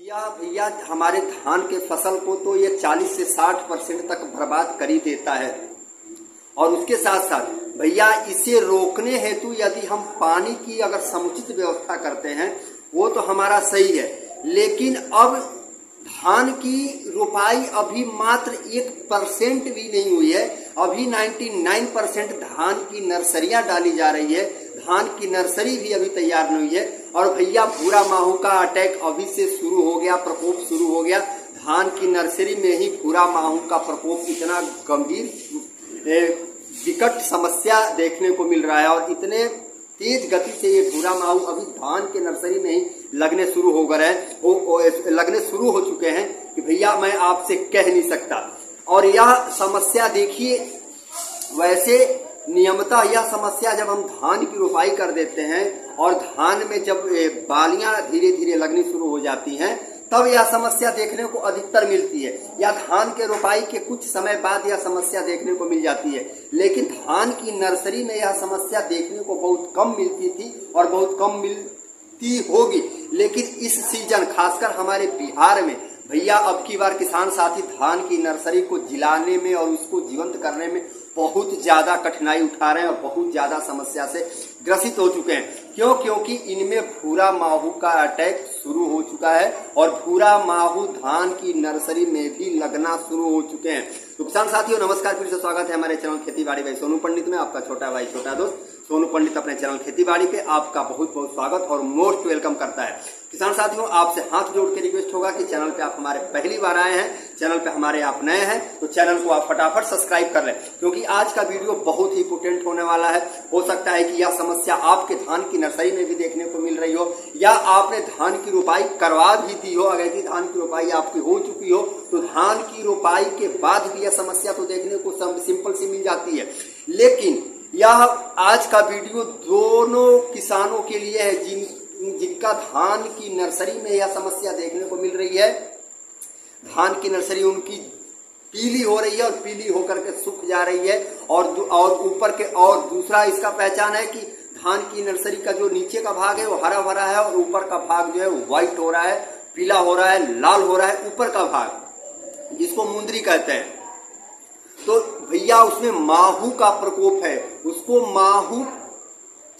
या भैया हमारे धान के फसल को तो ये 40 से 60% तक बर्बाद कर ही देता है। और उसके साथ साथ भैया इसे रोकने हेतु यदि हम पानी की अगर समुचित व्यवस्था करते हैं वो तो हमारा सही है, लेकिन अब धान की रोपाई अभी मात्र 1% भी नहीं हुई है। अभी 99% धान की नर्सरियां डाली जा रही है, धान की नर्सरी भी अभी तैयार नहीं हुई है। और भैया भूरा माहू का अटैक अभी से शुरू हो गया, प्रकोप शुरू हो गया। धान की नर्सरी में ही भूरा माहू का प्रकोप इतना गंभीर विकट समस्या देखने को मिल रहा है और इतने तेज गति से ये भूरा माहू अभी धान के नर्सरी में ही लगने शुरू हो गए हैं, लगने शुरू हो चुके हैं कि भैया मैं आपसे कह नहीं सकता। और यह समस्या देखिए, वैसे नियमतः यह समस्या जब हम धान की रोपाई कर देते हैं और धान में जब बालियां धीरे धीरे लगनी शुरू हो जाती हैं तब यह समस्या देखने को अधिकतर मिलती है, या धान के रोपाई के कुछ समय बाद यह समस्या देखने को मिल जाती है। लेकिन धान की नर्सरी में यह समस्या देखने को बहुत कम मिलती थी और बहुत कम मिलती होगी। लेकिन इस सीजन खासकर हमारे बिहार में भैया अब की बार किसान साथी धान की नर्सरी को जिलाने में और उसको जीवंत करने में बहुत ज्यादा कठिनाई उठा रहे हैं और बहुत ज्यादा समस्या से ग्रसित हो चुके हैं। क्यों? क्योंकि इनमें भूरा माहू का अटैक शुरू हो चुका है और भूरा माहू धान की नर्सरी में भी लगना शुरू हो चुके हैं। तो किसान साथियों नमस्कार, फिर से स्वागत है हमारे चैनल खेती बाड़ी भाई सोनू पंडित में। आपका छोटा भाई छोटा दोस्त सोनू पंडित अपने चैनल खेती बाड़ी पे आपका बहुत बहुत स्वागत और मोस्ट वेलकम करता है। किसान साथियों आपसे हाथ जोड़ के रिक्वेस्ट होगा कि चैनल पे आप हमारे पहली बार आए हैं, चैनल पे हमारे आप नए हैं तो चैनल को आप फटाफट सब्सक्राइब कर लें, क्योंकि आज का वीडियो बहुत ही इंपोर्टेंट होने वाला है। हो सकता है कि यह समस्या आपके धान की नर्सरी में भी देखने को मिल रही हो, या आपने धान की रोपाई करवा भी दी हो। अगर यदि धान की रोपाई आपकी हो चुकी हो तो धान की रोपाई के बाद भी यह समस्या तो देखने को सिंपल सी मिल जाती है। लेकिन यह आज का वीडियो दोनों किसानों के लिए है जिनका धान की नर्सरी में यह समस्या देखने को मिल रही है। धान की नर्सरी उनकी पीली हो रही है और पीली होकर के सूख जा रही है और ऊपर के और दूसरा इसका पहचान है कि धान की नर्सरी का जो नीचे का भाग है वो हरा भरा है और ऊपर का भाग जो है वो व्हाइट हो रहा है, पीला हो रहा है, लाल हो रहा है। ऊपर का भाग जिसको मुंदरी कहते हैं, तो भैया उसमें माहू का प्रकोप है, उसको माहू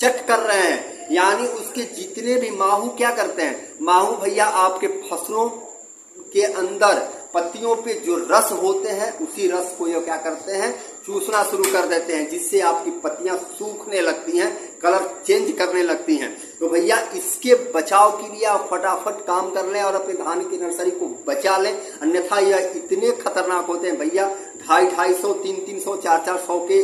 चट कर रहे हैं। यानी उसके जितने भी माहू क्या करते हैं, माहू भैया आपके फसलों के अंदर पत्तियों पे जो रस होते हैं उसी रस को ये क्या करते हैं, चूसना शुरू कर देते हैं, जिससे आपकी पत्तियां सूखने लगती हैं, कलर चेंज करने लगती हैं। तो भैया इसके बचाव के लिए आप फटाफट काम कर लें और अपने धान की नर्सरी को बचा लें, अन्यथा यह इतने खतरनाक होते हैं भैया। 250-250, 300-300, 400-400 के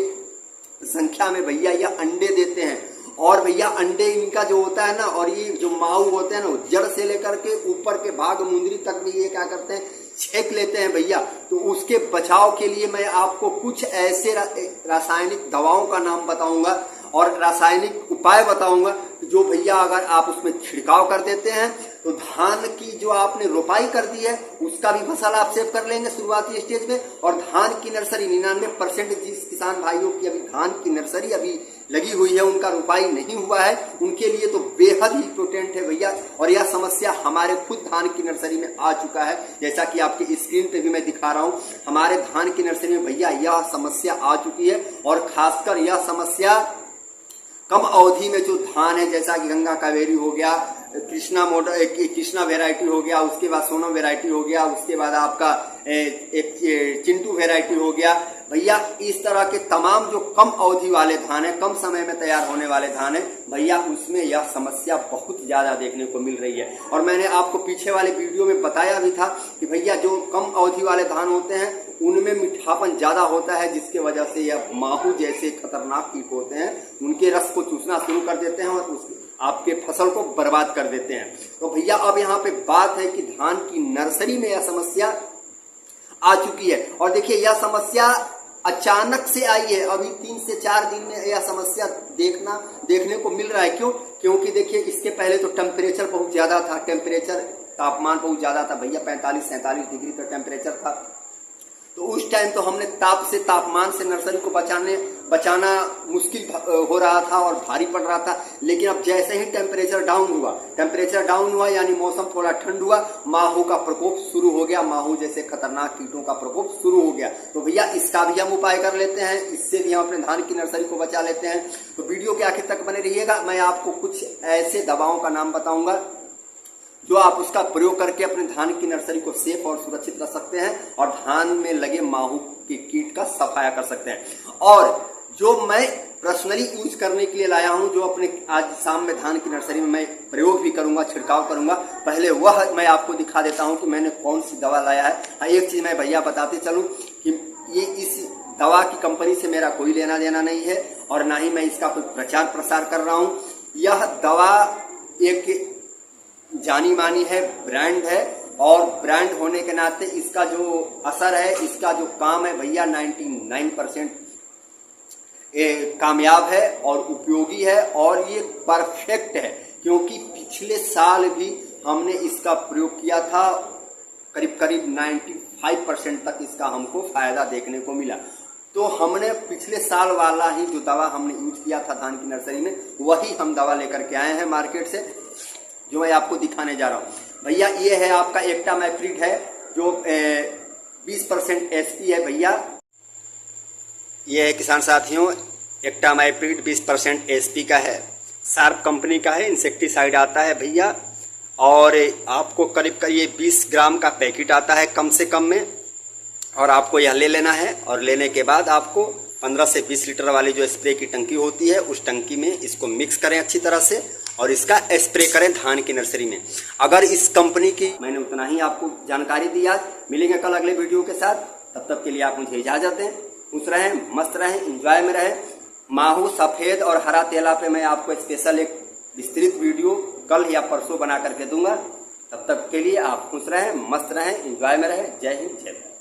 संख्या में भैया यह अंडे देते हैं। और भैया अंडे इनका जो होता है ना, और ये जो माहू होते हैं ना, जड़ से लेकर के ऊपर के भाग मुंदरी तक भी ये क्या करते हैं, छेक लेते हैं भैया। तो उसके बचाव के लिए मैं आपको कुछ ऐसे रासायनिक दवाओं का नाम बताऊंगा और रासायनिक उपाय बताऊंगा जो भैया अगर आप उसमें छिड़काव कर देते हैं तो धान की जो आपने रोपाई कर दी है उसका भी फसल आप सेव कर लेंगे शुरुआती स्टेज में। और धान की नर्सरी 99% जिस किसान भाइयों की अभी धान की नर्सरी अभी लगी हुई है, उनका रोपाई नहीं हुआ है, उनके लिए तो बेहद ही इंपोर्टेंट है भैया। और यह समस्या हमारे खुद धान की नर्सरी में आ चुका है, जैसा कि आपके स्क्रीन पे भी मैं दिखा रहा हूं। हमारे धान की नर्सरी में भैया यह समस्या आ चुकी है और खासकर यह समस्या कम अवधि में जो धान है, जैसा कि गंगा कावेरी हो गया, कृष्णा वेराइटी हो गया, उसके बाद सोनम वेराइटी हो गया, उसके बाद आपका एक चिंटू वेराइटी हो गया भैया। इस तरह के तमाम जो कम अवधि वाले धान है, कम समय में तैयार होने वाले धान है भैया, उसमें यह समस्या बहुत ज्यादा देखने को मिल रही है। और मैंने आपको पीछे वाले वीडियो में बताया भी था कि भैया जो कम अवधि वाले धान होते हैं उनमें मीठापन ज्यादा होता है, जिसके वजह से यह माहू जैसे खतरनाक कीट होते हैं उनके रस को चूसना शुरू कर देते हैं और आपके फसल को बर्बाद कर देते हैं। तो भैया अब यहाँ पे बात है कि धान की नर्सरी में यह समस्या आ चुकी है। और देखिए यह समस्या अचानक से आई है, अभी 3 से 4 दिन में यह समस्या देखने को मिल रहा है। क्यों? क्योंकि देखिए इसके पहले तो टेम्परेचर बहुत ज्यादा था, तापमान बहुत ज्यादा था भैया, 45-47 डिग्री का टेम्परेचर था। तो उस टाइम तो हमने तापमान से नर्सरी को बचाना मुश्किल हो रहा था और भारी पड़ रहा था। लेकिन अब जैसे ही टेम्परेचर डाउन हुआ यानी मौसम थोड़ा ठंड हुआ, माहू का प्रकोप शुरू हो गया, माहू जैसे खतरनाक कीटों का प्रकोप शुरू हो गया। तो भैया इसका भी हम उपाय कर लेते हैं, इससे भी हम अपने धान की नर्सरी को बचा लेते हैं। तो वीडियो के आखिर तक बने रहिएगा। मैं आपको कुछ ऐसे दवाओं का नाम बताऊंगा जो आप उसका प्रयोग करके अपने धान की नर्सरी को सेफ और सुरक्षित रख सकते हैं और धान में लगे माहू के कीट का सफाया कर सकते हैं। और जो मैं पर्सनली यूज करने के लिए लाया हूं, जो अपने आज शाम में धान की नर्सरी में मैं प्रयोग भी करूंगा, छिड़काव करूंगा, पहले वह मैं आपको दिखा देता हूं कि मैंने कौन सी दवा लाया है। हाँ, एक चीज मैं भैया बताते चलूं कि ये इस दवा की कंपनी से मेरा कोई लेना देना नहीं है और ना ही मैं इसका कोई प्रचार प्रसार कर रहा हूं। यह दवा एक जानी मानी है, ब्रांड है और ब्रांड होने के नाते इसका जो असर है, इसका जो काम है भैया 99% कामयाब है और उपयोगी है और ये परफेक्ट है। क्योंकि पिछले साल भी हमने इसका प्रयोग किया था, करीब 95% तक इसका हमको फायदा देखने को मिला। तो हमने पिछले साल वाला ही जो दवा हमने यूज किया था धान की नर्सरी में, वही हम दवा लेकर के आए हैं मार्केट से, जो मैं आपको दिखाने जा रहा हूं। भैया ये है आपका एक्टामाइप्रिड है, जो 20% एसपी है भैया। ये है किसान साथियों, एक्टामाइप्रिड 20% एसपी का है, शार्प कंपनी का है, इंसेक्टिसाइड आता है भैया। और आपको करीब ये 20 ग्राम का पैकेट आता है कम से कम में, और आपको यह ले लेना है। और लेने के बाद आपको 15 से 20 लीटर वाली जो स्प्रे की टंकी होती है, उस टंकी में इसको मिक्स करें अच्छी तरह से और इसका स्प्रे करें धान की नर्सरी में। अगर इस कंपनी की मैंने उतना ही आपको जानकारी दी आज। मिलेंगे कल अगले वीडियो के साथ, तब तक के लिए आप मुझे इजाजत दें। खुश रहें, मस्त रहें, एंजॉय में रहें। माहू, सफेद और हरा तेला पे मैं आपको स्पेशल एक विस्तृत वीडियो कल या परसों बना करके दूंगा। तब तक के लिए आप खुश रहें, मस्त रहें, एंजॉय में रहें। जय हिंद, जय भारत।